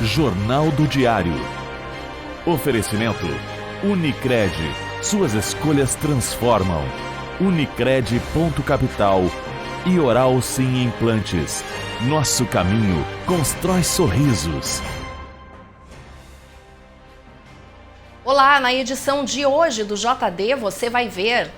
Jornal do Diário. Oferecimento Unicred. Suas escolhas transformam. Unicred.capital e Oral Sim Implantes. Nosso caminho constrói sorrisos. Olá, na edição de hoje do JD você vai ver: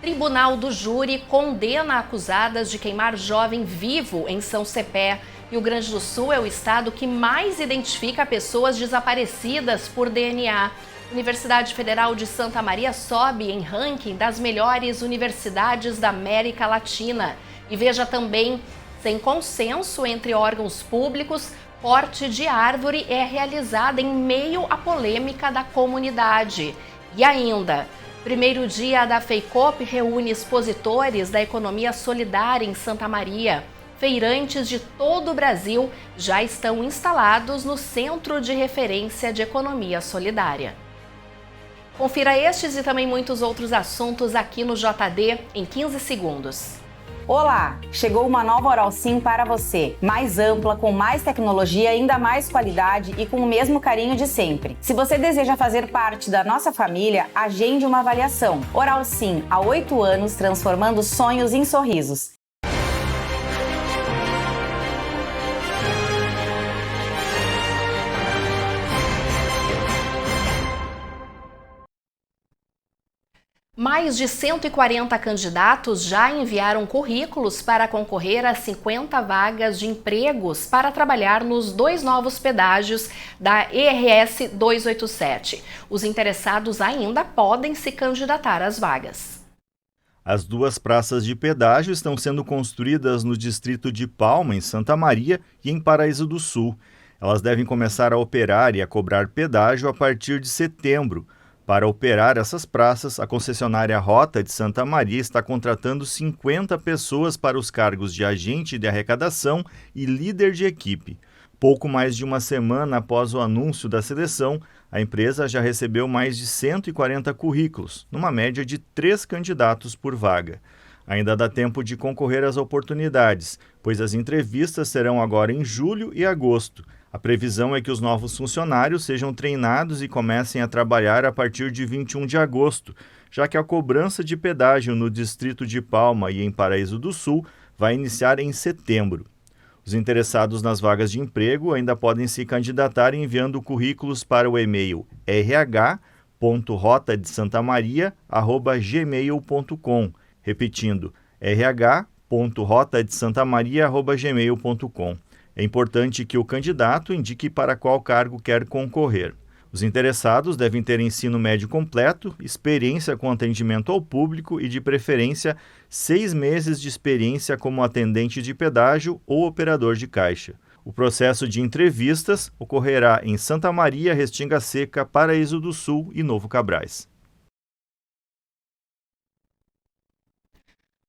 Tribunal do Júri condena acusadas de queimar jovem vivo em São Cepé. Rio Grande do Sul é o estado que mais identifica pessoas desaparecidas por DNA. Universidade Federal de Santa Maria sobe em ranking das melhores universidades da América Latina. E veja também: sem consenso entre órgãos públicos, corte de árvore é realizada em meio à polêmica da comunidade. E ainda, primeiro dia da FEICOP reúne expositores da economia solidária em Santa Maria. Feirantes de todo o Brasil já estão instalados no Centro de Referência de Economia Solidária. Confira estes e também muitos outros assuntos aqui no JD em 15 segundos. Olá! Chegou uma nova Oral Sim para você. Mais ampla, com mais tecnologia, ainda mais qualidade e com o mesmo carinho de sempre. Se você deseja fazer parte da nossa família, agende uma avaliação. Oral Sim, há 8 anos, transformando sonhos em sorrisos. Mais de 140 candidatos já enviaram currículos para concorrer a 50 vagas de empregos para trabalhar nos 2 novos pedágios da ERS 287. Os interessados ainda podem se candidatar às vagas. As 2 praças de pedágio estão sendo construídas no distrito de Palma, em Santa Maria, e em Paraíso do Sul. Elas devem começar a operar e a cobrar pedágio a partir de setembro. Para operar essas praças, a concessionária Rota de Santa Maria está contratando 50 pessoas para os cargos de agente de arrecadação e líder de equipe. Pouco mais de uma semana após o anúncio da seleção, a empresa já recebeu mais de 140 currículos, numa média de 3 candidatos por vaga. Ainda dá tempo de concorrer às oportunidades, pois as entrevistas serão agora em julho e agosto. A previsão é que os novos funcionários sejam treinados e comecem a trabalhar a partir de 21 de agosto, já que a cobrança de pedágio no distrito de Palma e em Paraíso do Sul vai iniciar em setembro. Os interessados nas vagas de emprego ainda podem se candidatar enviando currículos para o e-mail rh.rotadesantamaria@gmail.com, repetindo, rh.rotadesantamaria@gmail.com. É importante que o candidato indique para qual cargo quer concorrer. Os interessados devem ter ensino médio completo, experiência com atendimento ao público e, de preferência, 6 meses de experiência como atendente de pedágio ou operador de caixa. O processo de entrevistas ocorrerá em Santa Maria, Restinga Seca, Paraíso do Sul e Novo Cabrais.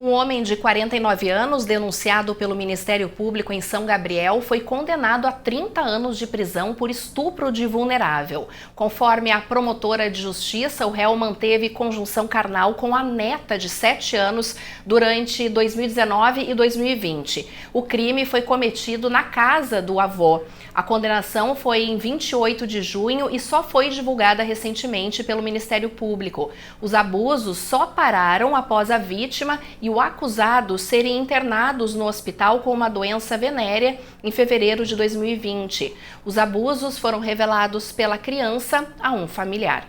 Um homem de 49 anos, denunciado pelo Ministério Público em São Gabriel, foi condenado a 30 anos de prisão por estupro de vulnerável. Conforme a promotora de justiça, o réu manteve conjunção carnal com a neta de 7 anos durante 2019 e 2020. O crime foi cometido na casa do avô. A condenação foi em 28 de junho e só foi divulgada recentemente pelo Ministério Público. Os abusos só pararam após a vítima e o acusado serem internados no hospital com uma doença venérea em fevereiro de 2020. Os abusos foram revelados pela criança a um familiar.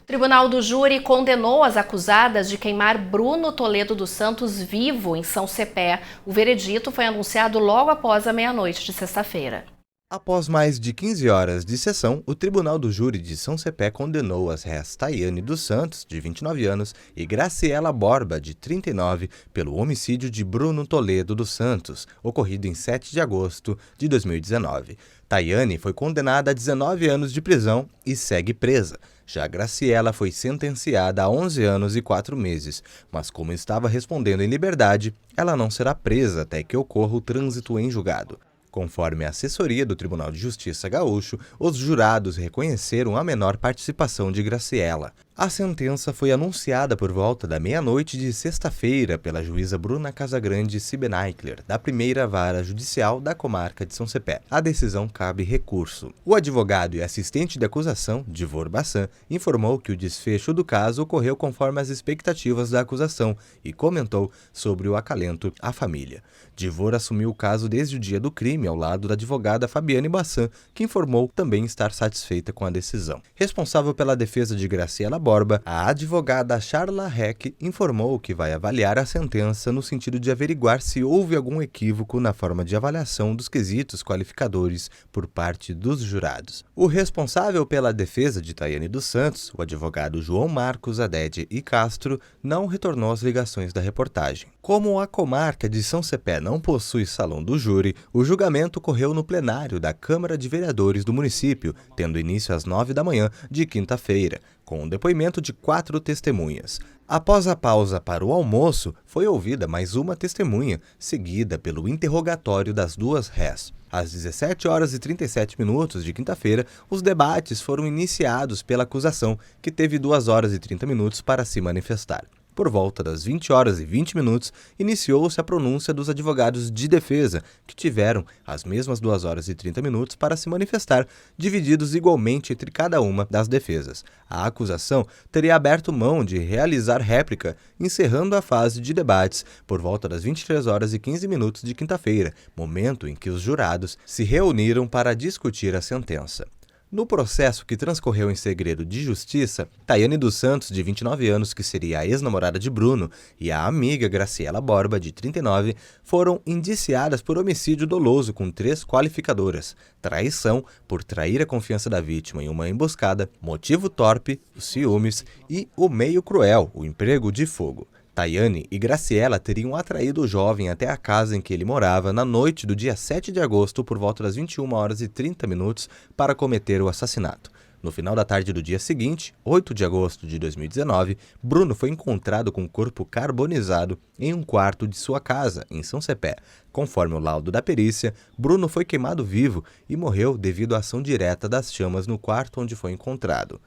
O Tribunal do Júri condenou as acusadas de queimar Bruno Toledo dos Santos vivo em São Cepé. O veredito foi anunciado logo após a meia-noite de sexta-feira. Após mais de 15 horas de sessão, o Tribunal do Júri de São Cepé condenou as réis Tayane dos Santos, de 29 anos, e Graciela Borba, de 39, pelo homicídio de Bruno Toledo dos Santos, ocorrido em 7 de agosto de 2019. Tayane foi condenada a 19 anos de prisão e segue presa. Já Graciela foi sentenciada a 11 anos e 4 meses, mas como estava respondendo em liberdade, ela não será presa até que ocorra o trânsito em julgado. Conforme a assessoria do Tribunal de Justiça Gaúcho, os jurados reconheceram a menor participação de Graciela. A sentença foi anunciada por volta da meia-noite de sexta-feira pela juíza Bruna Casagrande Siebeneichler, da primeira vara judicial da comarca de São Cepé. A decisão cabe recurso. O advogado e assistente de acusação, Divor Bassan, informou que o desfecho do caso ocorreu conforme as expectativas da acusação e comentou sobre o acalento à família. Divor assumiu o caso desde o dia do crime ao lado da advogada Fabiane Bassan, que informou também estar satisfeita com a decisão. Responsável pela defesa de Graciela Borba, a advogada Charla Heck informou que vai avaliar a sentença no sentido de averiguar se houve algum equívoco na forma de avaliação dos quesitos qualificadores por parte dos jurados. O responsável pela defesa de Tayane dos Santos, o advogado João Marcos Adede e Castro, não retornou às ligações da reportagem. Como a comarca de São Cepé não possui salão do júri, o julgamento ocorreu no plenário da Câmara de Vereadores do município, tendo início às 9 da manhã de quinta-feira, com o depoimento de 4 testemunhas. Após a pausa para o almoço, foi ouvida mais uma testemunha, seguida pelo interrogatório das 2 réis. Às 17 horas e 37 minutos de quinta-feira, os debates foram iniciados pela acusação, que teve 2 horas e 30 minutos para se manifestar. Por volta das 20 horas e 20 minutos, iniciou-se a pronúncia dos advogados de defesa, que tiveram as mesmas 2 horas e 30 minutos para se manifestar, divididos igualmente entre cada uma das defesas. A acusação teria aberto mão de realizar réplica, encerrando a fase de debates por volta das 23 horas e 15 minutos de quinta-feira, momento em que os jurados se reuniram para discutir a sentença. No processo que transcorreu em segredo de justiça, Tayane dos Santos, de 29 anos, que seria a ex-namorada de Bruno, e a amiga Graciela Borba, de 39, foram indiciadas por homicídio doloso com 3 qualificadoras: traição, por trair a confiança da vítima em uma emboscada, motivo torpe, os ciúmes, e o meio cruel, o emprego de fogo. Tayane e Graciela teriam atraído o jovem até a casa em que ele morava na noite do dia 7 de agosto por volta das 21 horas e 30 minutos para cometer o assassinato. No final da tarde do dia seguinte, 8 de agosto de 2019, Bruno foi encontrado com o corpo carbonizado em um quarto de sua casa, em São Cepé. Conforme o laudo da perícia, Bruno foi queimado vivo e morreu devido à ação direta das chamas no quarto onde foi encontrado.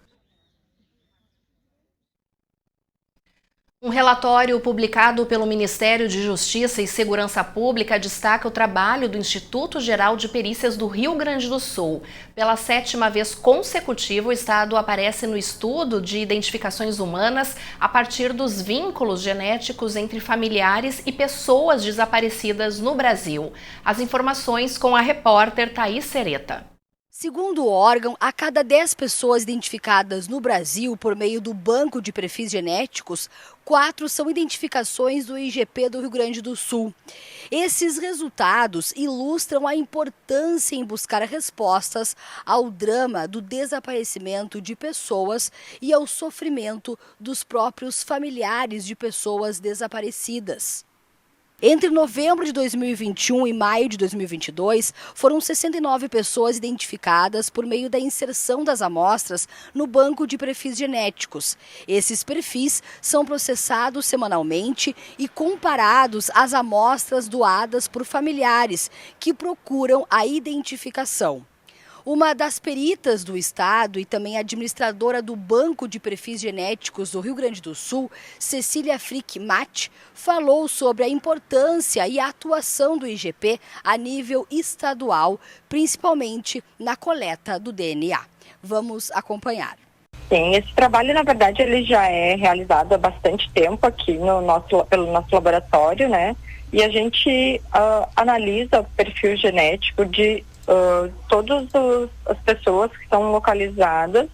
Um relatório publicado pelo Ministério de Justiça e Segurança Pública destaca o trabalho do Instituto Geral de Perícias do Rio Grande do Sul. Pela 7ª vez consecutiva, o Estado aparece no estudo de identificações humanas a partir dos vínculos genéticos entre familiares e pessoas desaparecidas no Brasil. As informações com a repórter Thaís Sereta. Segundo o órgão, a cada 10 pessoas identificadas no Brasil por meio do Banco de Perfis Genéticos, 4 são identificações do IGP do Rio Grande do Sul. Esses resultados ilustram a importância em buscar respostas ao drama do desaparecimento de pessoas e ao sofrimento dos próprios familiares de pessoas desaparecidas. Entre novembro de 2021 e maio de 2022, foram 69 pessoas identificadas por meio da inserção das amostras no banco de perfis genéticos. Esses perfis são processados semanalmente e comparados às amostras doadas por familiares que procuram a identificação. Uma das peritas do Estado e também administradora do Banco de Perfis Genéticos do Rio Grande do Sul, Cecília Frick Matt, falou sobre a importância e a atuação do IGP a nível estadual, principalmente na coleta do DNA. Vamos acompanhar. Sim, esse trabalho, na verdade, ele já é realizado há bastante tempo aqui pelo nosso laboratório, né? E a gente analisa o perfil genético de todas as pessoas que são localizadas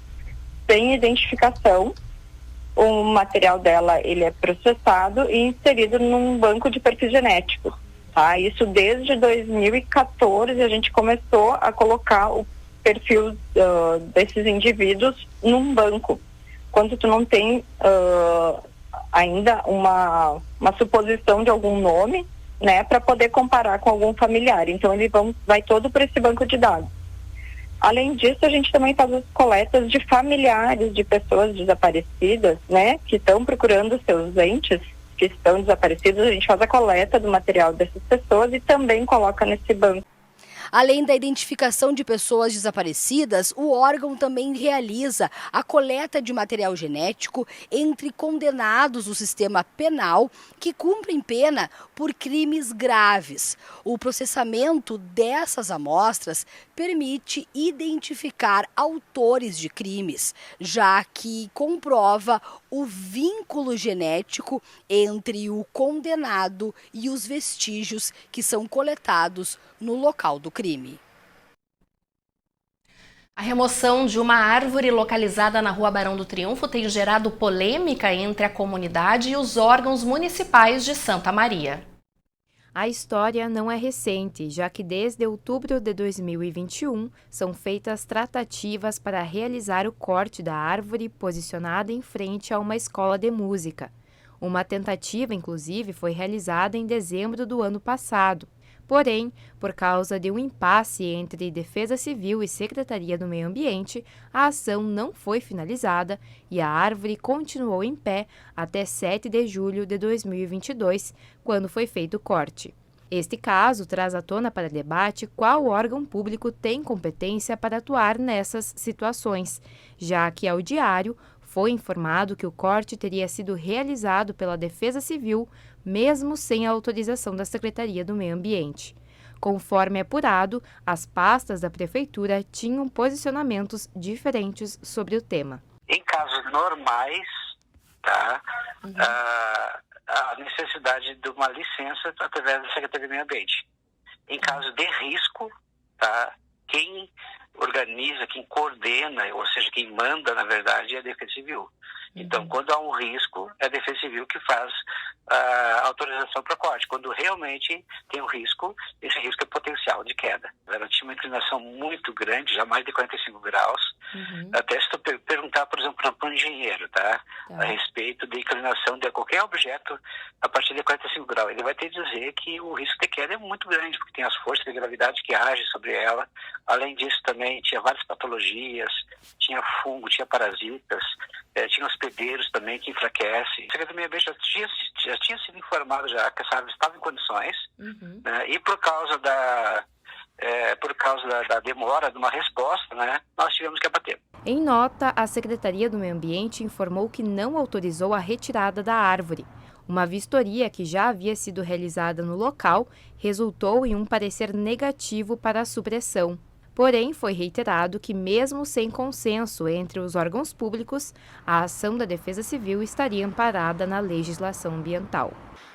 sem identificação. O material dela, ele é processado e inserido num banco de perfis genéticos, tá? Isso desde 2014 a gente começou a colocar o perfil desses indivíduos num banco. Quando tu não tem ainda uma suposição de algum nome, né, para poder comparar com algum familiar. Então ele vai todo para esse banco de dados. Além disso, a gente também faz as coletas de familiares de pessoas desaparecidas, né, que estão procurando seus entes que estão desaparecidos. A gente faz a coleta do material dessas pessoas e também coloca nesse banco. Além da identificação de pessoas desaparecidas, o órgão também realiza a coleta de material genético entre condenados do sistema penal que cumprem pena por crimes graves. O processamento dessas amostras permite identificar autores de crimes, já que comprova o vínculo genético entre o condenado e os vestígios que são coletados no local do crime. A remoção de uma árvore localizada na Rua Barão do Triunfo tem gerado polêmica entre a comunidade e os órgãos municipais de Santa Maria. A história não é recente, já que desde outubro de 2021 são feitas tratativas para realizar o corte da árvore posicionada em frente a uma escola de música. Uma tentativa, inclusive, foi realizada em dezembro do ano passado. Porém, por causa de um impasse entre Defesa Civil e Secretaria do Meio Ambiente, a ação não foi finalizada e a árvore continuou em pé até 7 de julho de 2022, quando foi feito o corte. Este caso traz à tona para debate qual órgão público tem competência para atuar nessas situações, já que ao Diário foi informado que o corte teria sido realizado pela Defesa Civil, mesmo sem a autorização da Secretaria do Meio Ambiente. Conforme apurado, as pastas da Prefeitura tinham posicionamentos diferentes sobre o tema. Em casos normais, tá, a necessidade de uma licença através da Secretaria do Meio Ambiente. Em caso de risco, tá, quem organiza, quem coordena, ou seja, quem manda, na verdade, é a Defesa Civil. Então, quando há um risco, é a Defesa Civil que faz a autorização para corte. Quando realmente tem um risco, esse risco é potencial de queda. Ela tinha uma inclinação muito grande, já mais de 45 graus. Até se tu perguntar, por exemplo, para um engenheiro, tá? A respeito da inclinação de qualquer objeto a partir de 45 graus, ele vai ter que dizer que o risco de queda é muito grande, porque tem as forças de gravidade que agem sobre ela. Além disso, também tinha várias patologias, tinha fungo, tinha parasitas, tinha hospedeiros também que enfraquecem. A Secretaria do Meio Ambiente já tinha sido informado já que essa árvore estava em condições, né, e por causa da demora de uma resposta, né, nós tivemos que abater. Em nota, a Secretaria do Meio Ambiente informou que não autorizou a retirada da árvore. Uma vistoria que já havia sido realizada no local resultou em um parecer negativo para a supressão. Porém, foi reiterado que, mesmo sem consenso entre os órgãos públicos, a ação da Defesa Civil estaria amparada na legislação ambiental.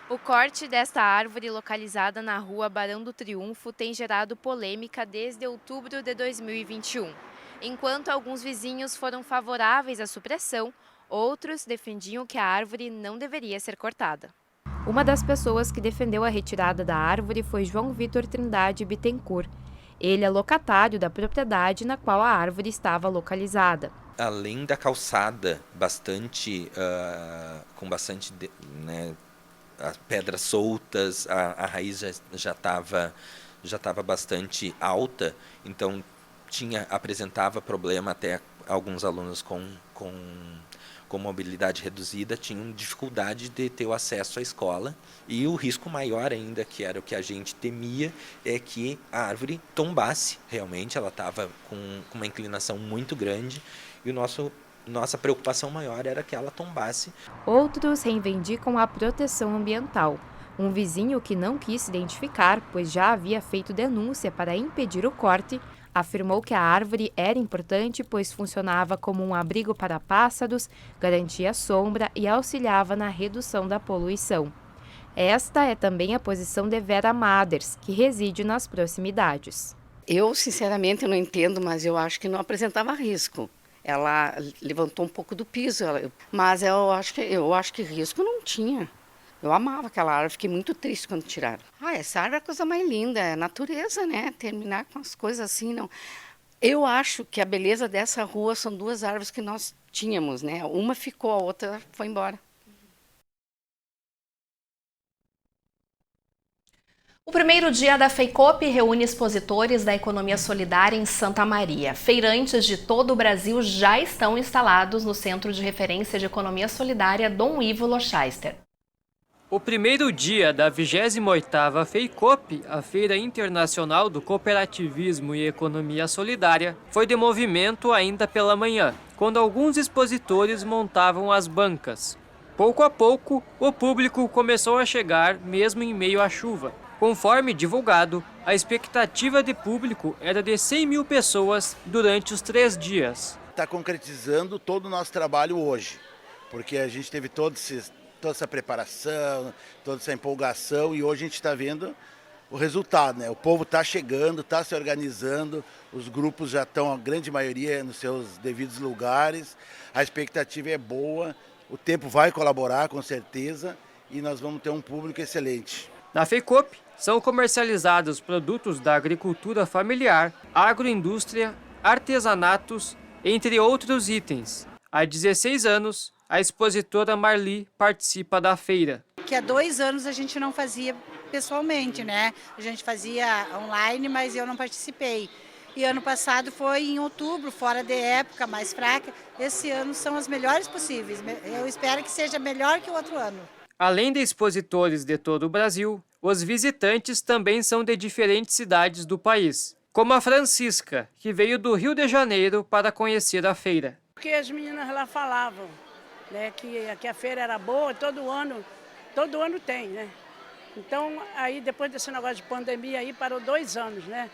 O corte desta árvore localizada na Rua Barão do Triunfo tem gerado polêmica desde outubro de 2021. Enquanto alguns vizinhos foram favoráveis à supressão, outros defendiam que a árvore não deveria ser cortada. Uma das pessoas que defendeu a retirada da árvore foi João Vitor Trindade Bittencourt. Ele é locatário da propriedade na qual a árvore estava localizada. Além da calçada com bastante as pedras soltas, a raiz já estava bastante alta, então apresentava problema. Até alguns alunos com mobilidade reduzida tinham dificuldade de ter o acesso à escola, e o risco maior ainda, que era o que a gente temia, é que a árvore tombasse. Realmente ela estava com uma inclinação muito grande, e nossa preocupação maior era que ela tombasse. Outros reivindicam a proteção ambiental. Um vizinho que não quis se identificar, pois já havia feito denúncia para impedir o corte, afirmou que a árvore era importante, pois funcionava como um abrigo para pássaros, garantia sombra e auxiliava na redução da poluição. Esta é também a posição de Vera Maders, que reside nas proximidades. Eu, sinceramente, não entendo, mas eu acho que não apresentava risco. Ela levantou um pouco do piso, mas eu acho que risco não tinha. Eu amava aquela árvore, fiquei muito triste quando tiraram. Essa árvore é a coisa mais linda, é natureza, né? Terminar com as coisas assim, não. Eu acho que a beleza dessa rua são duas árvores que nós tínhamos, né? Uma ficou, a outra foi embora. O primeiro dia da FEICOP reúne expositores da economia solidária em Santa Maria. Feirantes de todo o Brasil já estão instalados no Centro de Referência de Economia Solidária Dom Ivo Lochaister. O primeiro dia da 28ª FEICOP, a Feira Internacional do Cooperativismo e Economia Solidária, foi de movimento ainda pela manhã, quando alguns expositores montavam as bancas. Pouco a pouco, o público começou a chegar mesmo em meio à chuva. Conforme divulgado, a expectativa de público era de 100 mil pessoas durante os 3 dias. Está concretizando todo o nosso trabalho hoje, porque a gente teve toda essa preparação, toda essa empolgação e hoje a gente está vendo o resultado, né? O povo está chegando, está se organizando, os grupos já estão, a grande maioria, nos seus devidos lugares, a expectativa é boa, o tempo vai colaborar com certeza e nós vamos ter um público excelente. Na FEICOP são comercializados produtos da agricultura familiar, agroindústria, artesanatos, entre outros itens. Há 16 anos, a expositora Marli participa da feira. Que há 2 anos a gente não fazia pessoalmente, né? A gente fazia online, mas eu não participei. E ano passado foi em outubro, fora de época, mais fraca. Esse ano são as melhores possíveis. Eu espero que seja melhor que o outro ano. Além de expositores de todo o Brasil, os visitantes também são de diferentes cidades do país, como a Francisca, que veio do Rio de Janeiro para conhecer a feira. Porque as meninas lá falavam, né, que a feira era boa, todo ano tem, né? Então, aí depois desse negócio de pandemia, aí parou 2 anos, né?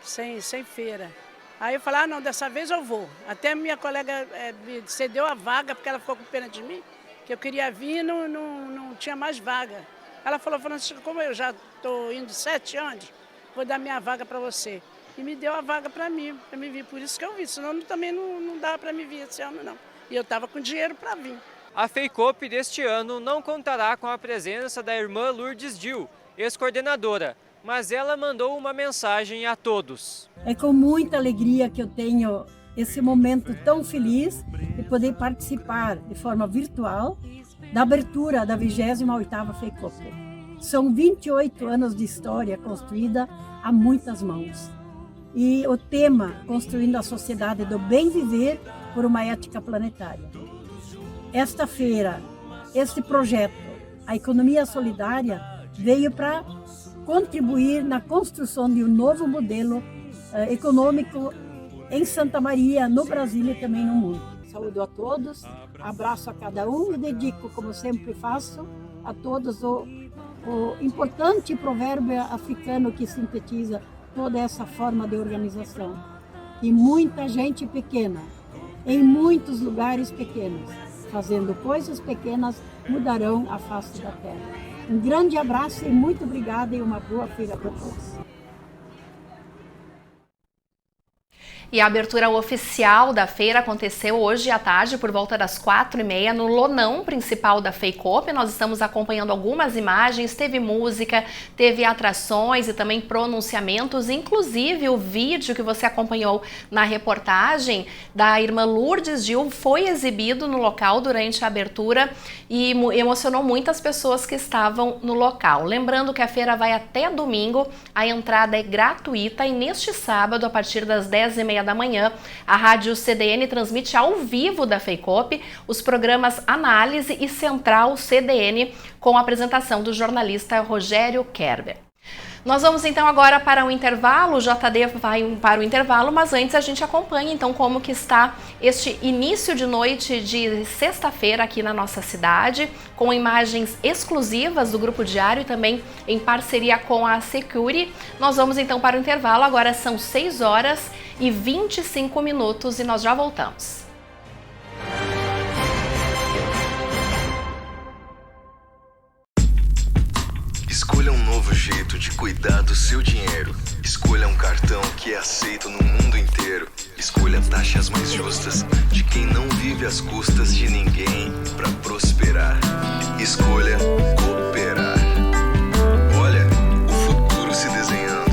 Sem feira. Aí eu falei, não, dessa vez eu vou. Até minha colega me cedeu a vaga, porque ela ficou com pena de mim, que eu queria vir e não tinha mais vaga. Ela falou, Francisco, como eu já estou indo 7 anos, vou dar minha vaga para você. E me deu a vaga para mim vir. Por isso que eu vi, senão também não dava para me vir esse ano, não. E eu estava com dinheiro para vir. A FEICOP deste ano não contará com a presença da irmã Lourdes Gil, ex-coordenadora, mas ela mandou uma mensagem a todos. É com muita alegria que eu tenho esse momento tão feliz de poder participar de forma virtual da abertura da 28ª FEICOP. São 28 anos de história construída a muitas mãos. E o tema, construindo a sociedade do bem viver por uma ética planetária. Esta feira, este projeto, a economia solidária, veio para contribuir na construção de um novo modelo econômico em Santa Maria, no Brasil e também no mundo. Saúdo a todos, abraço a cada um e dedico, como sempre faço, a todos o importante provérbio africano que sintetiza toda essa forma de organização. E muita gente pequena, em muitos lugares pequenos, fazendo coisas pequenas, mudarão a face da terra. Um grande abraço e muito obrigada e uma boa feira para todos. E a abertura oficial da feira aconteceu hoje à tarde, por volta das 4h30, no lonão principal da FEICOP. Nós estamos acompanhando algumas imagens, teve música, teve atrações e também pronunciamentos, inclusive o vídeo que você acompanhou na reportagem da irmã Lourdes Gil foi exibido no local durante a abertura e emocionou muitas pessoas que estavam no local. Lembrando que a feira vai até domingo, a entrada é gratuita e neste sábado, a partir das 10h30 da manhã, a Rádio CDN transmite ao vivo da FEICOP os programas Análise e Central CDN, com a apresentação do jornalista Rogério Kerber. Nós vamos então agora para o intervalo, o JD vai para o intervalo, mas antes a gente acompanha então como que está este início de noite de sexta-feira aqui na nossa cidade, com imagens exclusivas do Grupo Diário e também em parceria com a Securi. Nós vamos então para o intervalo, agora são 6h25 e nós já voltamos. Escolha um novo jeito de cuidar do seu dinheiro. Escolha um cartão que é aceito no mundo inteiro. Escolha taxas mais justas de quem não vive às custas de ninguém para prosperar. Escolha cooperar. Olha, o futuro se desenhando.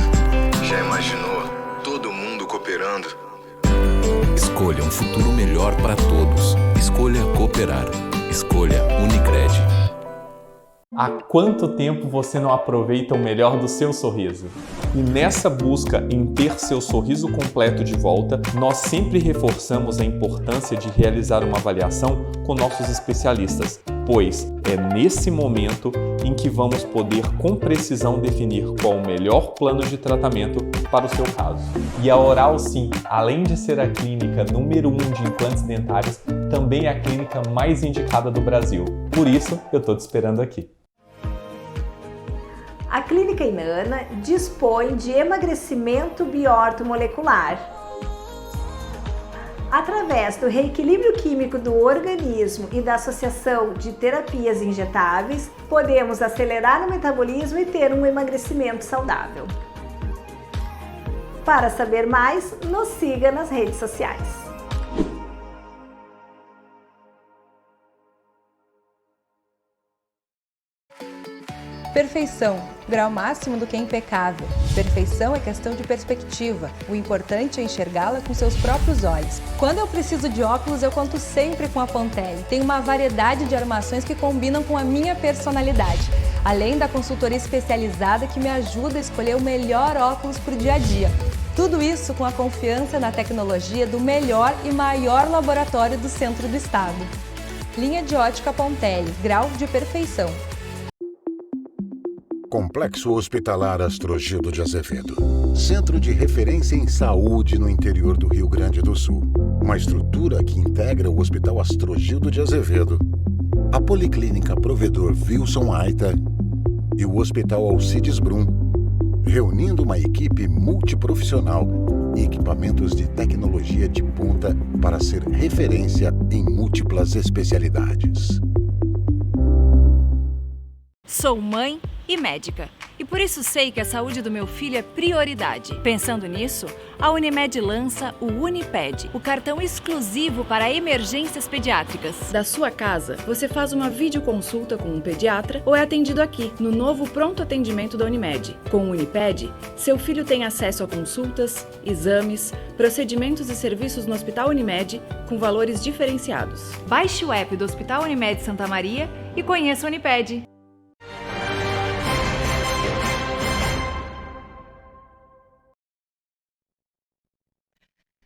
Já imaginou todo mundo cooperando? Escolha um futuro melhor para todos. Escolha cooperar. Escolha Unicred. Há quanto tempo você não aproveita o melhor do seu sorriso? E nessa busca em ter seu sorriso completo de volta, nós sempre reforçamos a importância de realizar uma avaliação com nossos especialistas, pois é nesse momento em que vamos poder com precisão definir qual o melhor plano de tratamento para o seu caso. E a Oral Sim, além de ser a clínica número 1 de implantes dentários, também é a clínica mais indicada do Brasil. Por isso, eu estou te esperando aqui. A Clínica Inana dispõe de emagrecimento biortomolecular. Através do reequilíbrio químico do organismo e da associação de terapias injetáveis, podemos acelerar o metabolismo e ter um emagrecimento saudável. Para saber mais, nos siga nas redes sociais. Perfeição, grau máximo do que é impecável. Perfeição é questão de perspectiva. O importante é enxergá-la com seus próprios olhos. Quando eu preciso de óculos, eu conto sempre com a Pontelli. Tem uma variedade de armações que combinam com a minha personalidade, além da consultoria especializada que me ajuda a escolher o melhor óculos para o dia a dia. Tudo isso com a confiança na tecnologia do melhor e maior laboratório do centro do estado. Linha de ótica Pontelli, grau de perfeição. Complexo Hospitalar Astrogildo de Azevedo. Centro de referência em saúde no interior do Rio Grande do Sul. Uma estrutura que integra o Hospital Astrogildo de Azevedo, a Policlínica Provedor Wilson Aita e o Hospital Alcides Brum, reunindo uma equipe multiprofissional e equipamentos de tecnologia de ponta para ser referência em múltiplas especialidades. Sou mãe e médica, e por isso sei que a saúde do meu filho é prioridade. Pensando nisso, a Unimed lança o Uniped, o cartão exclusivo para emergências pediátricas. Da sua casa, você faz uma videoconsulta com um pediatra ou é atendido aqui, no novo pronto atendimento da Unimed. Com o Uniped, seu filho tem acesso a consultas, exames, procedimentos e serviços no Hospital Unimed com valores diferenciados. Baixe o app do Hospital Unimed Santa Maria e conheça o Uniped.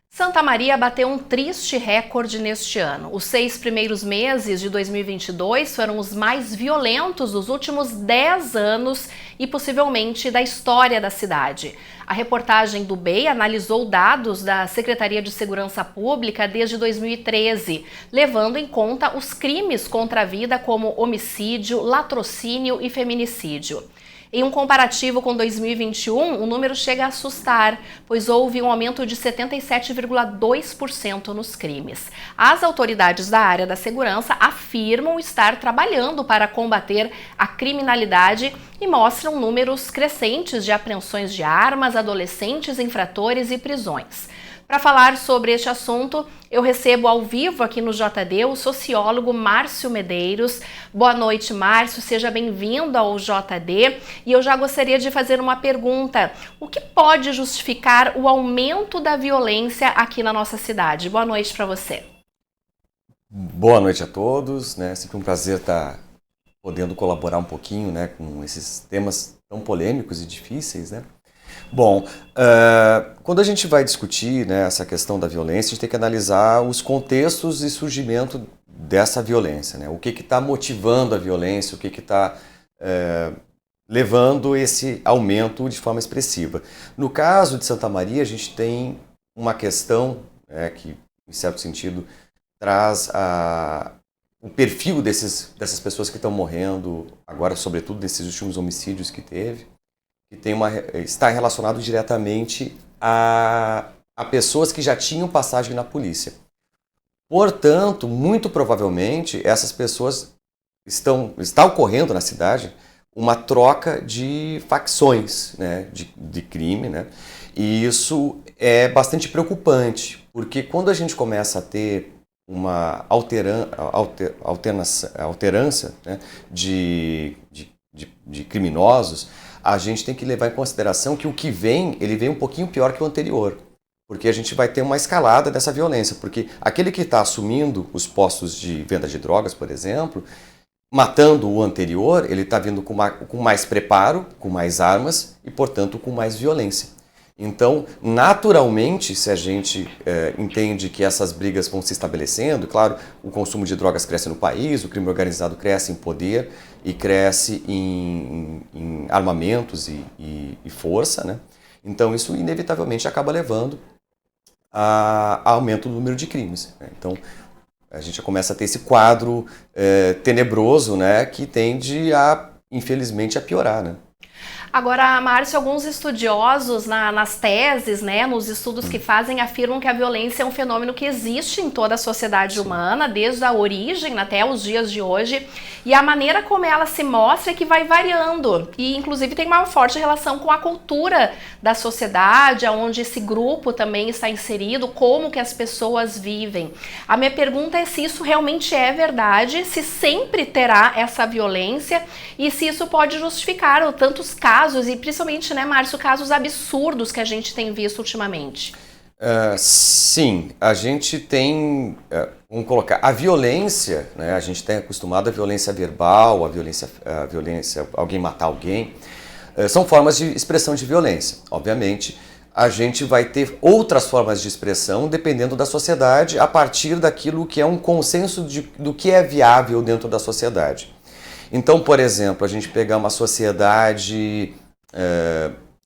Santa Maria bateu um triste recorde neste ano. Os 6 primeiros meses de 2022 foram os mais violentos dos últimos 10 anos e possivelmente da história da cidade. A reportagem do BEI analisou dados da Secretaria de Segurança Pública desde 2013, levando em conta os crimes contra a vida como homicídio, latrocínio e feminicídio. Em um comparativo com 2021, o número chega a assustar, pois houve um aumento de 77,2% nos crimes. As autoridades da área da segurança afirmam estar trabalhando para combater a criminalidade e mostram números crescentes de apreensões de armas, adolescentes, infratores e prisões. Para falar sobre este assunto, eu recebo ao vivo aqui no JD o sociólogo Márcio Medeiros. Boa noite, Márcio, seja bem-vindo ao JD. E eu já gostaria de fazer uma pergunta. O que pode justificar o aumento da violência aqui na nossa cidade? Boa noite para você. Boa noite a todos, né? Sempre um prazer estar podendo colaborar um pouquinho, né, com esses temas tão polêmicos e difíceis, né? Bom, quando a gente vai discutir, né, essa questão da violência, a gente tem que analisar os contextos e surgimento dessa violência, né? O que está motivando a violência, o que está levando esse aumento de forma expressiva. No caso de Santa Maria, a gente tem uma questão que, em certo sentido, traz o perfil dessas pessoas que estão morrendo, agora, sobretudo, nesses últimos homicídios que teve, que está relacionado diretamente a pessoas que já tinham passagem na polícia. Portanto, muito provavelmente, essas pessoas está ocorrendo na cidade uma troca de facções, né, de crime, né? E isso é bastante preocupante, porque quando a gente começa a ter uma alternância, né, de criminosos, a gente tem que levar em consideração que o que vem, ele vem um pouquinho pior que o anterior. Porque a gente vai ter uma escalada dessa violência. Porque aquele que está assumindo os postos de venda de drogas, por exemplo, matando o anterior, ele está vindo com mais preparo, com mais armas e, portanto, com mais violência. Então, naturalmente, se a gente entende que essas brigas vão se estabelecendo, claro, o consumo de drogas cresce no país, o crime organizado cresce em poder e cresce em armamentos e força, né? Então, isso inevitavelmente acaba levando a aumento do número de crimes, né? Então, a gente começa a ter esse quadro tenebroso, né, que tende infelizmente, a piorar, né? Agora, Márcio, alguns estudiosos nas teses, né, nos estudos que fazem, afirmam que a violência é um fenômeno que existe em toda a sociedade humana, desde a origem até os dias de hoje, e a maneira como ela se mostra é que vai variando, e inclusive tem uma forte relação com a cultura da sociedade, onde esse grupo também está inserido, como que as pessoas vivem. A minha pergunta é se isso realmente é verdade, se sempre terá essa violência, e se isso pode justificar tantos casos, e principalmente, né, Márcio, casos absurdos que a gente tem visto ultimamente. Sim, a gente tem, vamos colocar, a violência, né, a gente tem acostumado a violência verbal, a violência, alguém matar alguém, são formas de expressão de violência. Obviamente, a gente vai ter outras formas de expressão dependendo da sociedade, a partir daquilo que é um consenso do que é viável dentro da sociedade. Então, por exemplo, a gente pegar uma sociedade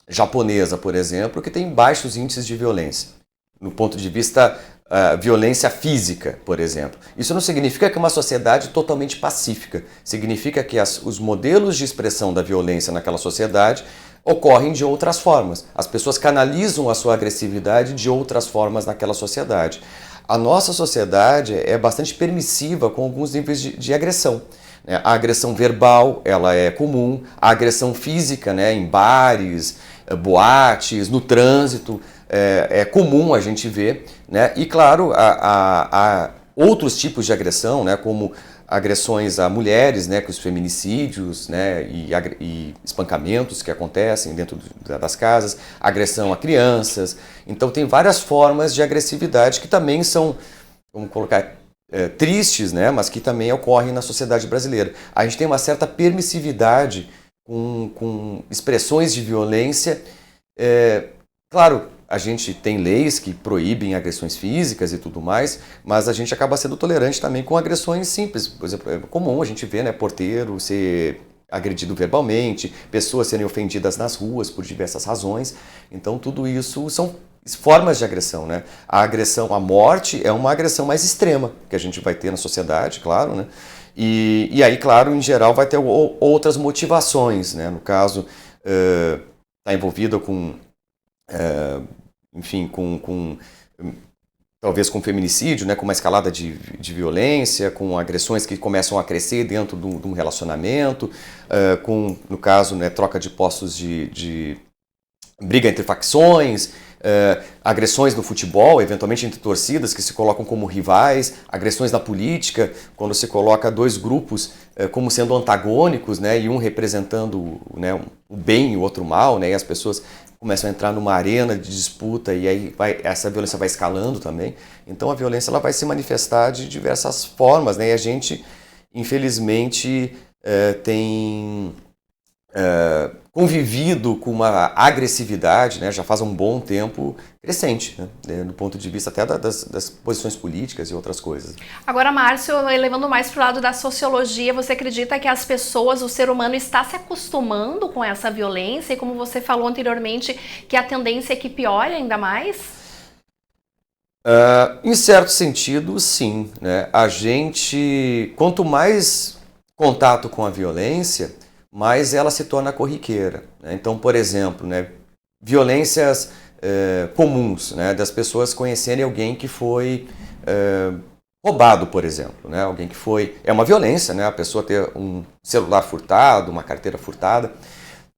japonesa, por exemplo, que tem baixos índices de violência, no ponto de vista violência física, por exemplo. Isso não significa que é uma sociedade totalmente pacífica, significa que os modelos de expressão da violência naquela sociedade ocorrem de outras formas. As pessoas canalizam a sua agressividade de outras formas naquela sociedade. A nossa sociedade é bastante permissiva com alguns níveis de agressão. A agressão verbal, ela é comum, a agressão física, né, em bares, boates, no trânsito, é comum a gente ver, né? E claro, há outros tipos de agressão, né, como agressões a mulheres, né, com os feminicídios, né, e espancamentos que acontecem dentro das casas, agressão a crianças. Então tem várias formas de agressividade que também são, vamos colocar, tristes, né, mas que também ocorrem na sociedade brasileira. A gente tem uma certa permissividade com expressões de violência. Claro, a gente tem leis que proíbem agressões físicas e tudo mais, mas a gente acaba sendo tolerante também com agressões simples. Por exemplo, é comum a gente ver, né, porteiro ser agredido verbalmente, pessoas serem ofendidas nas ruas por diversas razões. Então tudo isso são formas de agressão, né? A agressão à morte é uma agressão mais extrema que a gente vai ter na sociedade, claro, né? E aí, claro, em geral vai ter outras motivações, né? No caso, está envolvida com, enfim, talvez com feminicídio, né? Com uma escalada de violência, com agressões que começam a crescer dentro de um relacionamento, com, no caso, né, troca de postos de briga entre facções, agressões no futebol, eventualmente entre torcidas que se colocam como rivais, agressões na política, quando se coloca dois grupos como sendo antagônicos, né, e um representando, né, o bem e o outro mal, né, e as pessoas começam a entrar numa arena de disputa e aí essa violência vai escalando também. Então a violência ela vai se manifestar de diversas formas, né, e a gente, infelizmente, tem convivido com uma agressividade, né, já faz um bom tempo, crescente, né, do ponto de vista até das posições políticas e outras coisas. Agora, Márcio, levando mais para o lado da sociologia, você acredita que as pessoas, o ser humano está se acostumando com essa violência e, como você falou anteriormente, que a tendência é que piore ainda mais? Em certo sentido, sim, né? A gente, quanto mais contato com a violência, mais ela se torna corriqueira, né? Então, por exemplo, né, violências comuns, né, das pessoas conhecerem alguém que foi roubado, por exemplo, né, alguém que foi... É uma violência, né, a pessoa ter um celular furtado, uma carteira furtada,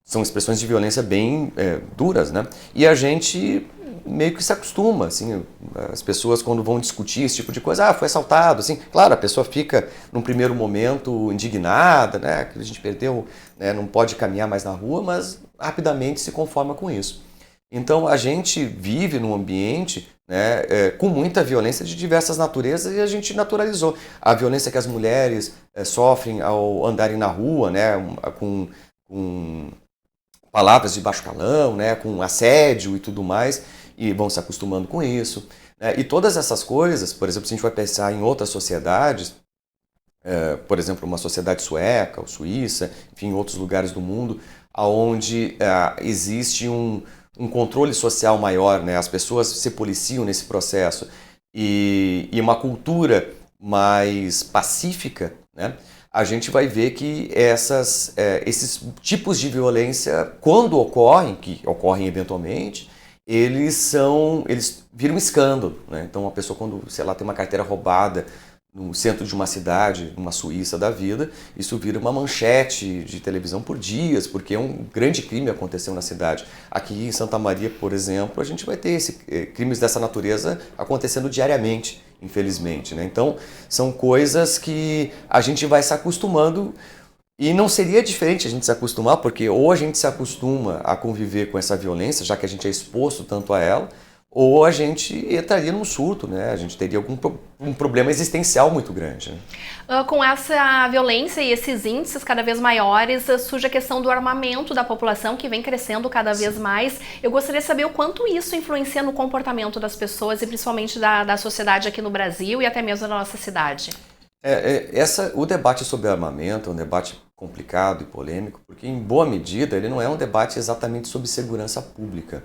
são expressões de violência bem duras, né? E a gente meio que se acostuma, assim, as pessoas quando vão discutir esse tipo de coisa, foi assaltado, assim, claro, a pessoa fica num primeiro momento indignada, né, que a gente perdeu, né, não pode caminhar mais na rua, mas rapidamente se conforma com isso. Então a gente vive num ambiente, né, com muita violência de diversas naturezas e a gente naturalizou a violência que as mulheres sofrem ao andarem na rua, né, com palavras de baixo calão, né, com assédio e tudo mais, e vão se acostumando com isso. Né? E todas essas coisas, por exemplo, se a gente vai pensar em outras sociedades, por exemplo, uma sociedade sueca ou suíça, enfim, em outros lugares do mundo, onde existe um controle social maior, né? As pessoas se policiam nesse processo, e uma cultura mais pacífica, né? A gente vai ver que esses tipos de violência, quando ocorrem, que ocorrem eventualmente, eles viram um escândalo. Né? Então, uma pessoa, quando, sei lá, tem uma carteira roubada no centro de uma cidade, numa Suíça da vida, isso vira uma manchete de televisão por dias, porque um grande crime aconteceu na cidade. Aqui em Santa Maria, por exemplo, a gente vai ter crimes dessa natureza acontecendo diariamente, infelizmente. Né? Então, são coisas que a gente vai se acostumando, e não seria diferente a gente se acostumar, porque ou a gente se acostuma a conviver com essa violência, já que a gente é exposto tanto a ela, ou a gente entraria num surto, né? A gente teria um problema existencial muito grande. Né? Com essa violência e esses índices cada vez maiores, surge a questão do armamento da população, que vem crescendo cada vez mais. Eu gostaria de saber o quanto isso influencia no comportamento das pessoas e principalmente da sociedade aqui no Brasil e até mesmo na nossa cidade. O debate sobre armamento é um debate complicado e polêmico, porque em boa medida ele não é um debate exatamente sobre segurança pública.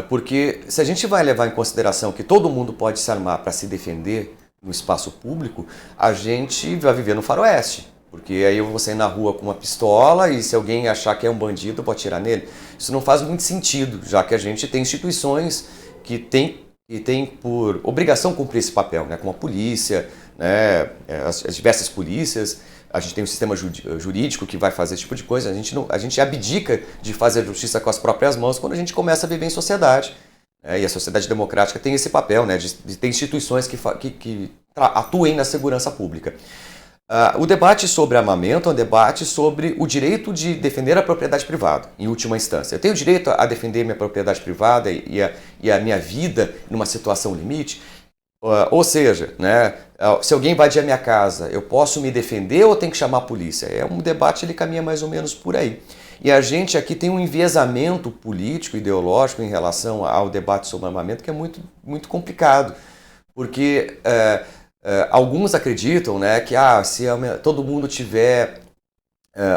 Porque se a gente vai levar em consideração que todo mundo pode se armar para se defender no espaço público, a gente vai viver no faroeste. Porque aí eu vou sair na rua com uma pistola e se alguém achar que é um bandido, eu vou atirar nele. Isso não faz muito sentido, já que a gente tem instituições que têm por obrigação cumprir esse papel, né? Como a polícia, né? As diversas polícias. A gente tem um sistema jurídico que vai fazer esse tipo de coisa. A gente abdica de fazer justiça com as próprias mãos quando a gente começa a viver em sociedade. E a sociedade democrática tem esse papel, né, de ter instituições que atuem na segurança pública. O debate sobre armamento é um debate sobre o direito de defender a propriedade privada, em última instância. Eu tenho o direito a defender minha propriedade privada e a minha vida numa situação limite. Ou seja, né, se alguém invadir a minha casa, eu posso me defender ou tenho que chamar a polícia? É um debate, ele caminha mais ou menos por aí. E a gente aqui tem um enviesamento político, ideológico em relação ao debate sobre armamento que é muito, muito complicado. Porque alguns acreditam, né, que se todo mundo tiver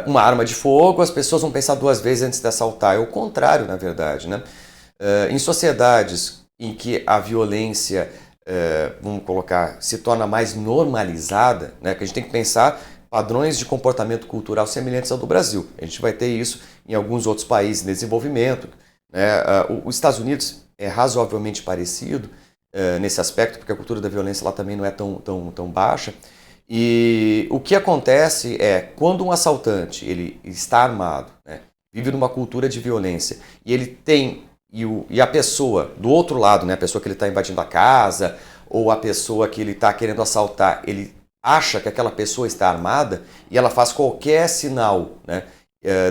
uma arma de fogo, as pessoas vão pensar duas vezes antes de assaltar. É o contrário, na verdade. Né? Em sociedades em que a violência vamos colocar, se torna mais normalizada, né? Que a gente tem que pensar padrões de comportamento cultural semelhantes ao do Brasil. A gente vai ter isso em alguns outros países em desenvolvimento. Né? Os Estados Unidos é razoavelmente parecido nesse aspecto, porque a cultura da violência lá também não é tão baixa. E o que acontece é, quando um assaltante ele está armado, né? Vive numa cultura de violência, e ele tem... E a pessoa do outro lado, né, a pessoa que ele está invadindo a casa, ou a pessoa que ele está querendo assaltar, ele acha que aquela pessoa está armada e ela faz qualquer sinal, né,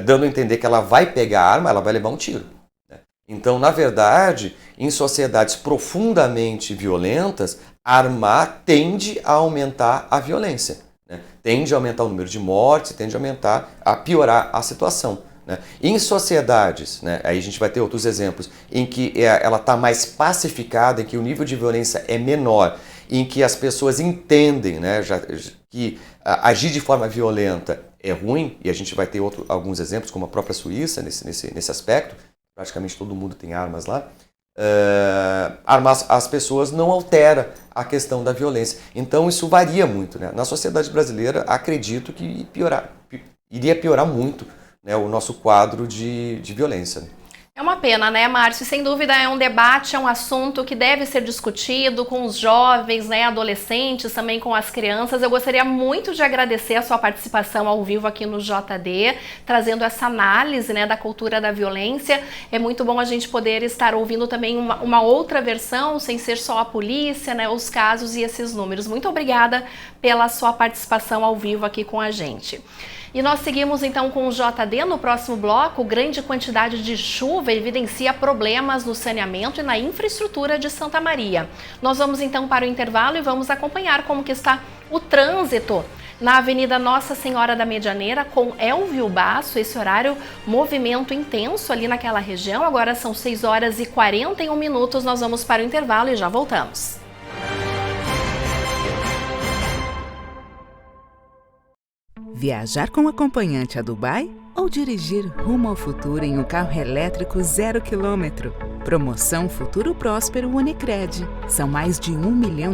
dando a entender que ela vai pegar a arma, ela vai levar um tiro. Né? Então, na verdade, em sociedades profundamente violentas, armar tende a aumentar a violência. Né? Tende a aumentar o número de mortes, tende a piorar a situação. Né? Em sociedades, né, aí a gente vai ter outros exemplos, em que ela está mais pacificada, em que o nível de violência é menor, em que as pessoas entendem, né, que agir de forma violenta é ruim, e a gente vai ter alguns exemplos, como a própria Suíça, nesse aspecto, praticamente todo mundo tem armas lá. Armar as pessoas não altera a questão da violência. Então isso varia muito. Né? Na sociedade brasileira, acredito que iria piorar muito, né, o nosso quadro de violência. É uma pena, né, Márcio? Sem dúvida é um debate, é um assunto que deve ser discutido com os jovens, né, adolescentes, também com as crianças. Eu gostaria muito de agradecer a sua participação ao vivo aqui no JD, trazendo essa análise, né, da cultura da violência. É muito bom a gente poder estar ouvindo também uma outra versão, sem ser só a polícia, né, os casos e esses números. Muito obrigada pela sua participação ao vivo aqui com a gente. E nós seguimos então com o JD. No próximo bloco, grande quantidade de chuva evidencia problemas no saneamento e na infraestrutura de Santa Maria. Nós vamos então para o intervalo e vamos acompanhar como que está o trânsito na Avenida Nossa Senhora da Medianeira com Elvio Basso, esse horário, movimento intenso ali naquela região. Agora são 6 horas e 41 minutos, nós vamos para o intervalo e já voltamos. Viajar com acompanhante a Dubai ou dirigir rumo ao futuro em um carro elétrico 0 km? Promoção Futuro Próspero Unicred. São mais de R$1 milhão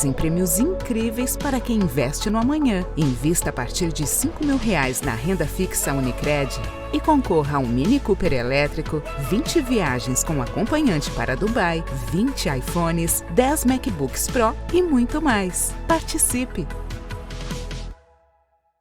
em prêmios incríveis para quem investe no amanhã. Invista a partir de R$5.000 na renda fixa Unicred e concorra a um Mini Cooper elétrico, 20 viagens com acompanhante para Dubai, 20 iPhones, 10 MacBooks Pro e muito mais. Participe!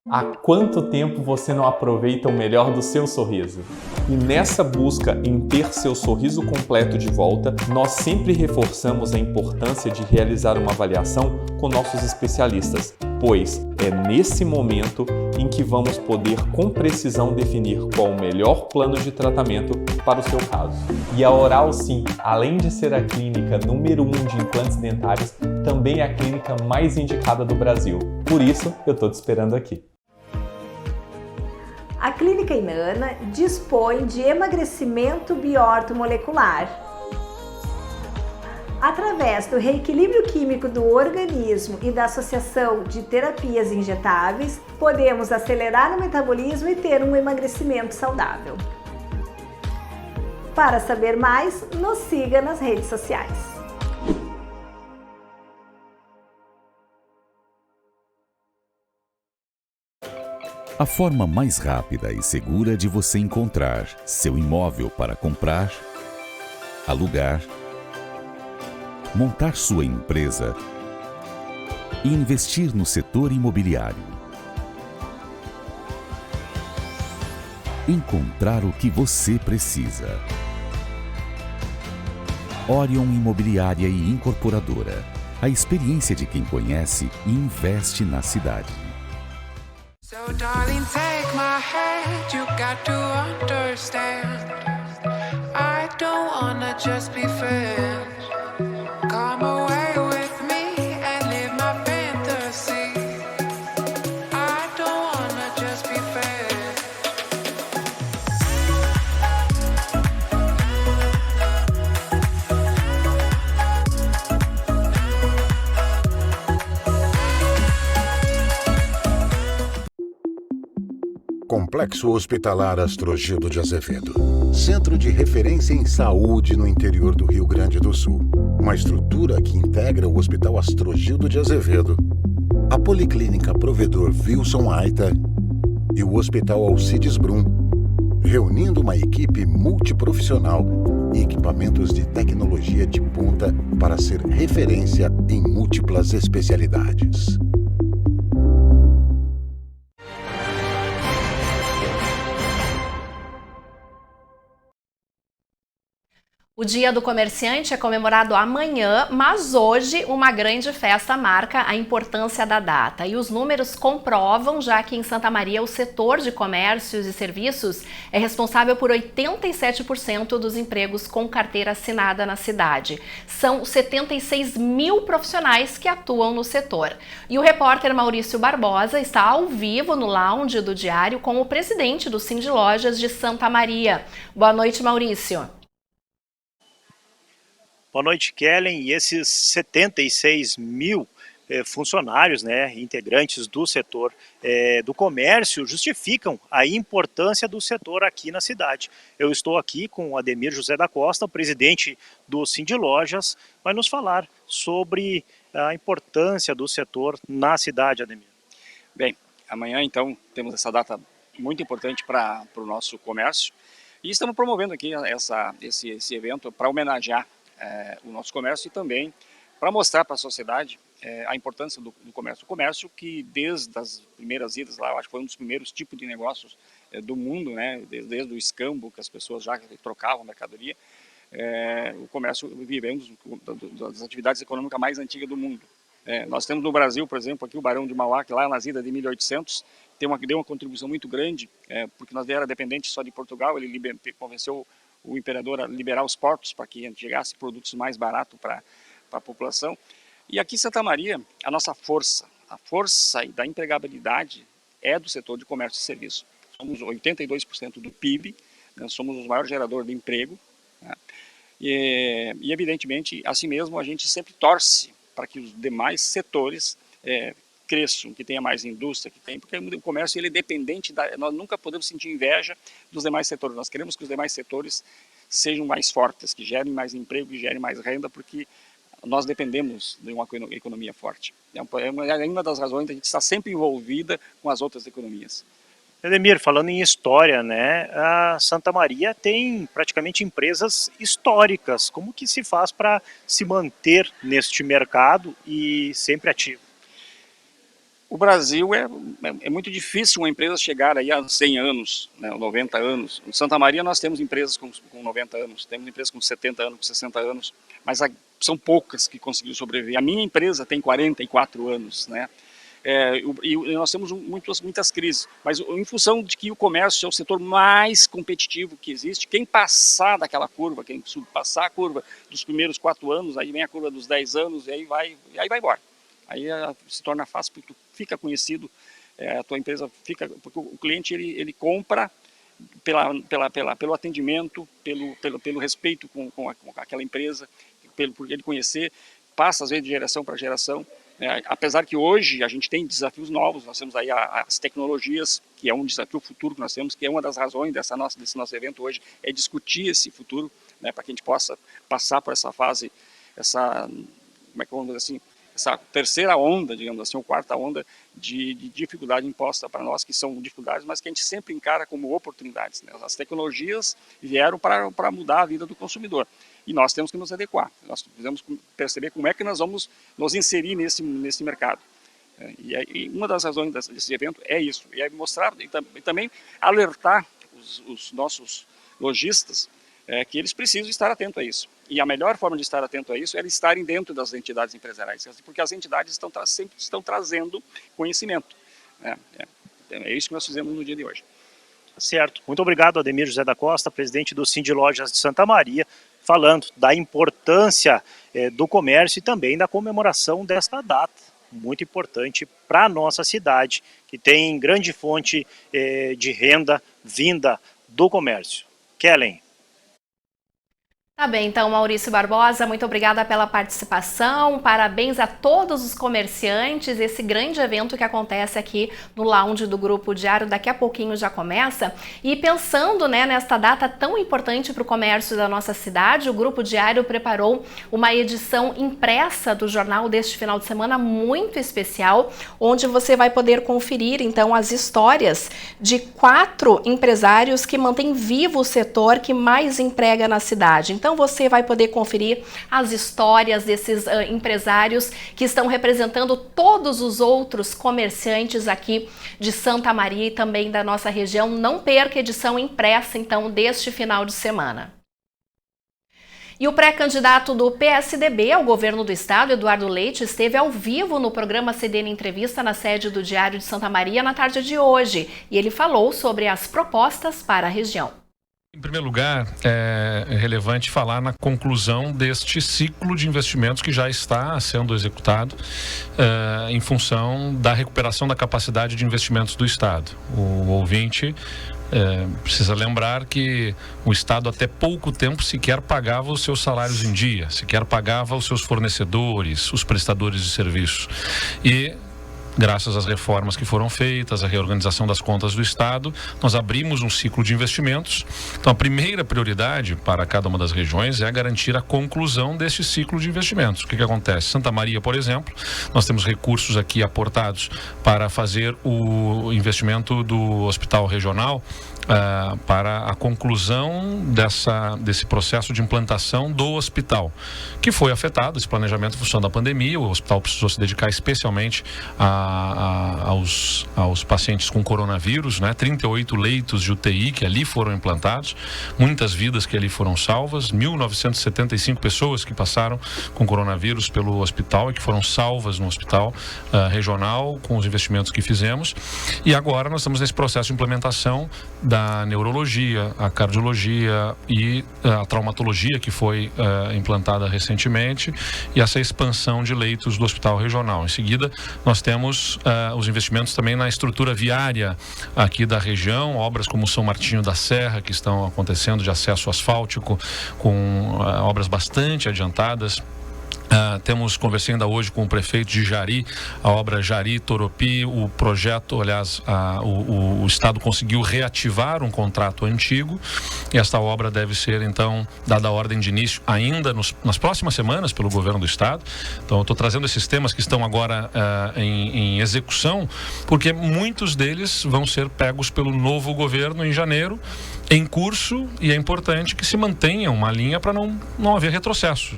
Há quanto tempo você não aproveita o melhor do seu sorriso? E nessa busca em ter seu sorriso completo de volta, nós sempre reforçamos a importância de realizar uma avaliação com nossos especialistas, pois é nesse momento em que vamos poder com precisão definir qual o melhor plano de tratamento para o seu caso. E a Oral Sim, além de ser a clínica número 1 de implantes dentários, também é a clínica mais indicada do Brasil. Por isso, eu estou te esperando aqui. A Clínica Inanna dispõe de emagrecimento biortomolecular. Através do reequilíbrio químico do organismo e da associação de terapias injetáveis, podemos acelerar o metabolismo e ter um emagrecimento saudável. Para saber mais, nos siga nas redes sociais. A forma mais rápida e segura de você encontrar seu imóvel para comprar, alugar, montar sua empresa e investir no setor imobiliário. Encontrar o que você precisa. Orion Imobiliária e Incorporadora. A experiência de quem conhece e investe na cidade. So darling, take my hand, you got to understand. I don't wanna just be friends. Come away with me and live my fantasy. I don't wanna just be friends. Complexo Hospitalar Astrogildo de Azevedo. Centro de referência em saúde no interior do Rio Grande do Sul. Uma estrutura que integra o Hospital Astrogildo de Azevedo, a Policlínica Provedor Wilson Aita e o Hospital Alcides Brum, reunindo uma equipe multiprofissional e equipamentos de tecnologia de ponta para ser referência em múltiplas especialidades. O Dia do Comerciante é comemorado amanhã, mas hoje uma grande festa marca a importância da data. E os números comprovam, já que em Santa Maria o setor de comércios e serviços é responsável por 87% dos empregos com carteira assinada na cidade. São 76 mil profissionais que atuam no setor. E o repórter Maurício Barbosa está ao vivo no lounge do Diário com o presidente do Sindlojas de Santa Maria. Boa noite, Maurício. Boa noite, Kellen. E esses 76 mil funcionários, integrantes do setor do comércio, justificam a importância do setor aqui na cidade. Eu estou aqui com o Ademir José da Costa, o presidente do Sindlojas, vai nos falar sobre a importância do setor na cidade, Ademir. Bem, amanhã então temos essa data muito importante para o nosso comércio e estamos promovendo aqui esse evento para homenagear o nosso comércio e também para mostrar para a sociedade a importância do comércio. O comércio que desde as primeiras idas lá, eu acho que foi um dos primeiros tipos de negócios do mundo, desde o escambo, que as pessoas já trocavam mercadoria, o comércio vivemos das atividades econômicas mais antigas do mundo. Nós temos no Brasil, por exemplo, aqui o Barão de Mauá, que lá nas idas de 1800, deu uma contribuição muito grande, porque nós era dependente só de Portugal, ele convenceu o imperador a liberar os portos para que chegasse produtos mais baratos para a população. E aqui em Santa Maria, a nossa força, força e da empregabilidade é do setor de comércio e serviço. Somos 82% do PIB, né? Somos o maior gerador de emprego, né? E evidentemente, assim mesmo, a gente sempre torce para que os demais setores cresçam, que tenha mais indústria, porque o comércio ele é dependente, nós nunca podemos sentir inveja dos demais setores, nós queremos que os demais setores sejam mais fortes, que gerem mais emprego, que gerem mais renda, porque nós dependemos de uma economia forte. É uma das razões da gente estar sempre envolvida com as outras economias. Ademir, falando em história, né, a Santa Maria tem praticamente empresas históricas. Como que se faz para se manter neste mercado e sempre ativo? O Brasil é muito difícil uma empresa chegar aí a 100 anos, né, 90 anos. Em Santa Maria nós temos empresas com 90 anos, temos empresas com 70 anos, com 60 anos, mas são poucas que conseguiram sobreviver. A minha empresa tem 44 anos, né? E nós temos muitas crises, mas em função de que o comércio é o setor mais competitivo que existe, quem passar daquela curva, quem passar a curva dos primeiros 4 anos, aí vem a curva dos 10 anos e aí vai embora. Aí se torna fácil porque tu fica conhecido, a tua empresa fica, porque o cliente ele compra pelo atendimento, pelo respeito com aquela empresa, por ele conhecer, passa às vezes de geração para geração. Apesar que hoje a gente tem desafios novos, nós temos aí as tecnologias, que é um desafio futuro que nós temos, que é uma das razões desse nosso evento hoje, é discutir esse futuro, né, para que a gente possa passar por essa fase, como é que vamos dizer assim, essa terceira onda, digamos assim, ou quarta onda de dificuldade imposta para nós, que são dificuldades, mas que a gente sempre encara como oportunidades, né? As tecnologias vieram para mudar a vida do consumidor. E nós temos que nos adequar, nós precisamos perceber como é que nós vamos nos inserir nesse mercado. E uma das razões desse evento é isso, e é mostrar e também alertar os nossos lojistas que eles precisam estar atentos a isso. E a melhor forma de estar atento a isso é estarem dentro das entidades empresariais, porque as entidades sempre estão trazendo conhecimento. É isso que nós fizemos no dia de hoje. Certo. Muito obrigado, Ademir José da Costa, presidente do Sind Lojas de Santa Maria, falando da importância do comércio e também da comemoração desta data, muito importante para a nossa cidade, que tem grande fonte de renda vinda do comércio. Kellen. Tá bem, então, Maurício Barbosa, muito obrigada pela participação, parabéns a todos os comerciantes, esse grande evento que acontece aqui no lounge do Grupo Diário, daqui a pouquinho já começa, e pensando, né, nesta data tão importante para o comércio da nossa cidade, o Grupo Diário preparou uma edição impressa do jornal deste final de semana muito especial, onde você vai poder conferir, então, as histórias de 4 empresários que mantêm vivo o setor que mais emprega na cidade. Então você vai poder conferir as histórias desses empresários que estão representando todos os outros comerciantes aqui de Santa Maria e também da nossa região. Não perca a edição impressa, então, deste final de semana. E o pré-candidato do PSDB ao governo do estado, Eduardo Leite, esteve ao vivo no programa CDN Entrevista na sede do Diário de Santa Maria na tarde de hoje. E ele falou sobre as propostas para a região. Em primeiro lugar, é relevante falar na conclusão deste ciclo de investimentos que já está sendo executado em função da recuperação da capacidade de investimentos do Estado. O ouvinte precisa lembrar que o Estado até pouco tempo sequer pagava os seus salários em dia, sequer pagava os seus fornecedores, os prestadores de serviços. E graças às reformas que foram feitas, a reorganização das contas do Estado, nós abrimos um ciclo de investimentos. Então, a primeira prioridade para cada uma das regiões é garantir a conclusão deste ciclo de investimentos. O que acontece? Santa Maria, por exemplo, nós temos recursos aqui aportados para fazer o investimento do hospital regional, para a conclusão desse processo de implantação do hospital, que foi afetado, esse planejamento em função da pandemia. O hospital precisou se dedicar especialmente aos pacientes com coronavírus, né? 38 leitos de UTI que ali foram implantados, muitas vidas que ali foram salvas, 1.975 pessoas que passaram com coronavírus pelo hospital e que foram salvas no hospital regional com os investimentos que fizemos. E agora nós estamos nesse processo de implementação da neurologia, a cardiologia e a traumatologia, que foi implantada recentemente, e essa expansão de leitos do hospital regional. Em seguida, nós temos os investimentos também na estrutura viária aqui da região, obras como São Martinho da Serra, que estão acontecendo, de acesso asfáltico, com obras bastante adiantadas. Conversei ainda hoje com o prefeito de Jari, a obra Jari-Toropi, o projeto, aliás, o Estado conseguiu reativar um contrato antigo, e esta obra deve ser, então, dada a ordem de início ainda nas próximas semanas pelo governo do Estado. Então, eu estou trazendo esses temas que estão agora em execução, porque muitos deles vão ser pegos pelo novo governo em janeiro, em curso, e é importante que se mantenha uma linha para não haver retrocesso.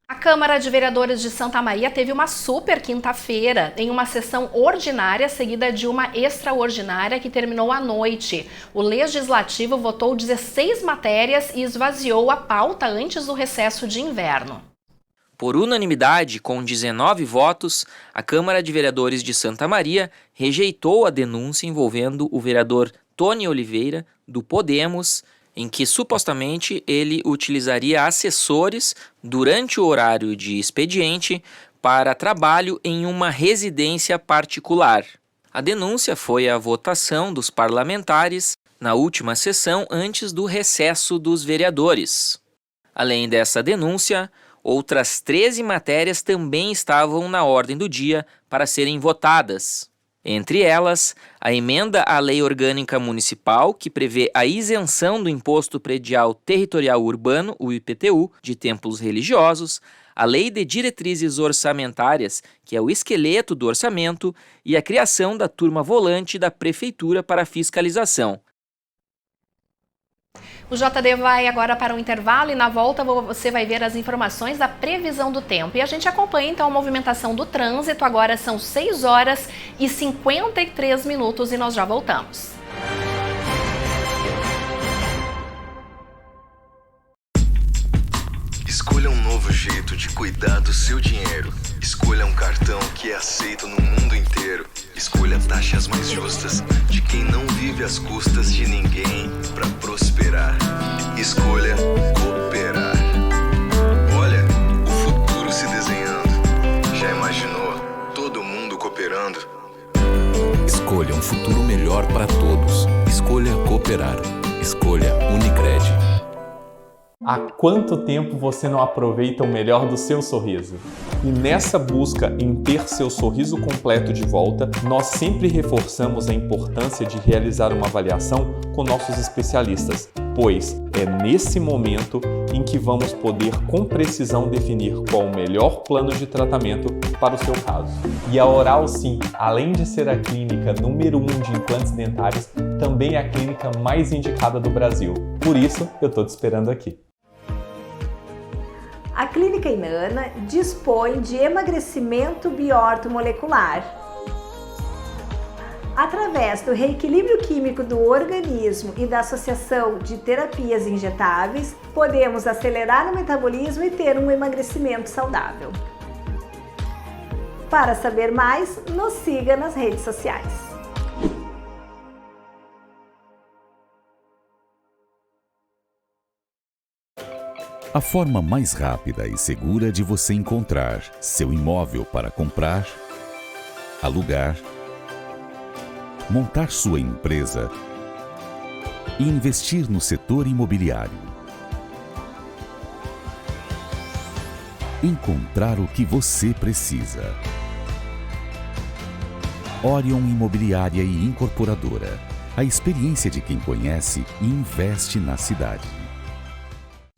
A Câmara de Vereadores de Santa Maria teve uma super quinta-feira, em uma sessão ordinária seguida de uma extraordinária que terminou à noite. O Legislativo votou 16 matérias e esvaziou a pauta antes do recesso de inverno. Por unanimidade, com 19 votos, a Câmara de Vereadores de Santa Maria rejeitou a denúncia envolvendo o vereador Tony Oliveira, do Podemos, em que supostamente ele utilizaria assessores durante o horário de expediente para trabalho em uma residência particular. A denúncia foi à votação dos parlamentares na última sessão antes do recesso dos vereadores. Além dessa denúncia, outras 13 matérias também estavam na ordem do dia para serem votadas. Entre elas, a emenda à Lei Orgânica Municipal, que prevê a isenção do Imposto Predial Territorial Urbano, o IPTU, de templos religiosos, a Lei de Diretrizes Orçamentárias, que é o esqueleto do orçamento, e a criação da turma volante da Prefeitura para fiscalização. O JD vai agora para um intervalo e na volta você vai ver as informações da previsão do tempo. E a gente acompanha então a movimentação do trânsito. Agora são 6 horas e 53 minutos e nós já voltamos. Escolha um novo jeito de cuidar do seu dinheiro. Escolha um cartão que é aceito no mundo inteiro. Escolha taxas mais justas de quem não vive às custas de ninguém para prosperar. Escolha cooperar. Olha, o futuro se desenhando. Já imaginou todo mundo cooperando? Escolha um futuro melhor para todos. Escolha cooperar. Escolha Unicred. Há quanto tempo você não aproveita o melhor do seu sorriso? E nessa busca em ter seu sorriso completo de volta, nós sempre reforçamos a importância de realizar uma avaliação com nossos especialistas, pois é nesse momento em que vamos poder com precisão definir qual o melhor plano de tratamento para o seu caso. E a Oral Sim, além de ser a clínica número 1 de implantes dentários, também é a clínica mais indicada do Brasil. Por isso, eu estou te esperando aqui. A Clínica Inana dispõe de emagrecimento biortomolecular. Através do reequilíbrio químico do organismo e da associação de terapias injetáveis, podemos acelerar o metabolismo e ter um emagrecimento saudável. Para saber mais, nos siga nas redes sociais. A forma mais rápida e segura de você encontrar seu imóvel para comprar, alugar, montar sua empresa e investir no setor imobiliário. Encontrar o que você precisa. Orion Imobiliária e Incorporadora. A experiência de quem conhece e investe na cidade.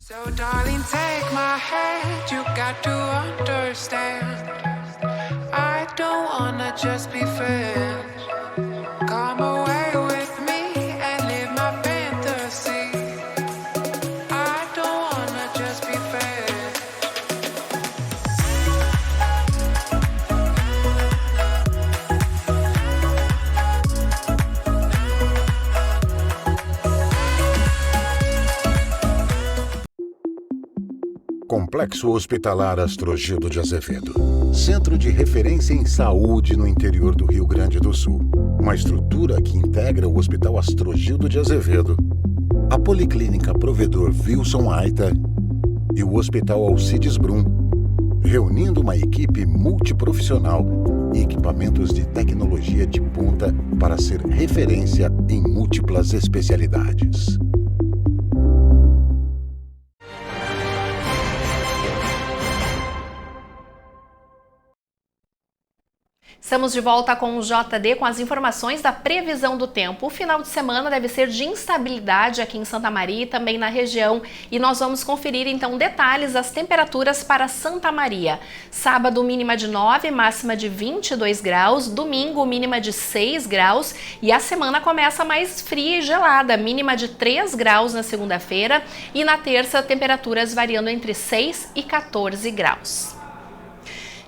So darling, take my hand, you got to understand. I don't wanna just be friends. Come away with me and live my fantasy. I don't wanna just be friends. Complexo Hospitalar Astrogildo de Azevedo. Centro de referência em saúde no interior do Rio Grande do Sul. Uma estrutura que integra o Hospital Astrogildo de Azevedo, a Policlínica Provedor Wilson Aita e o Hospital Alcides Brum, reunindo uma equipe multiprofissional e equipamentos de tecnologia de ponta para ser referência em múltiplas especialidades. Estamos de volta com o JD com as informações da previsão do tempo. O final de semana deve ser de instabilidade aqui em Santa Maria e também na região. E nós vamos conferir então detalhes das temperaturas para Santa Maria. Sábado, mínima de 9, máxima de 22 graus. Domingo, mínima de 6 graus. E a semana começa mais fria e gelada, mínima de 3 graus na segunda-feira. E na terça, temperaturas variando entre 6 e 14 graus.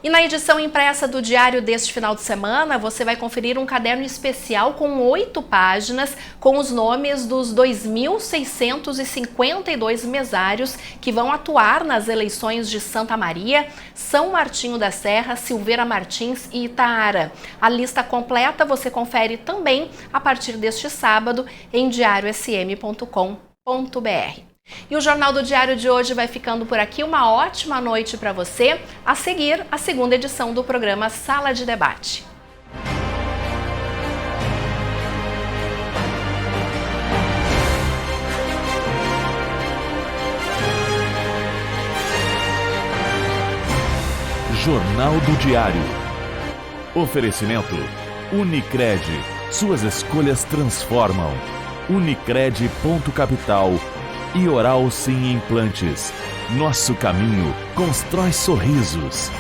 E na edição impressa do diário deste final de semana, você vai conferir um caderno especial com 8 páginas com os nomes dos 2.652 mesários que vão atuar nas eleições de Santa Maria, São Martinho da Serra, Silveira Martins e Itaara. A lista completa você confere também a partir deste sábado em diariosm.com.br. E o Jornal do Diário de hoje vai ficando por aqui. Uma ótima noite para você. A seguir, a segunda edição do programa Sala de Debate. Jornal do Diário. Oferecimento Unicred. Suas escolhas transformam. Unicred.capital e Oral Sim Implantes. Nosso caminho constrói sorrisos.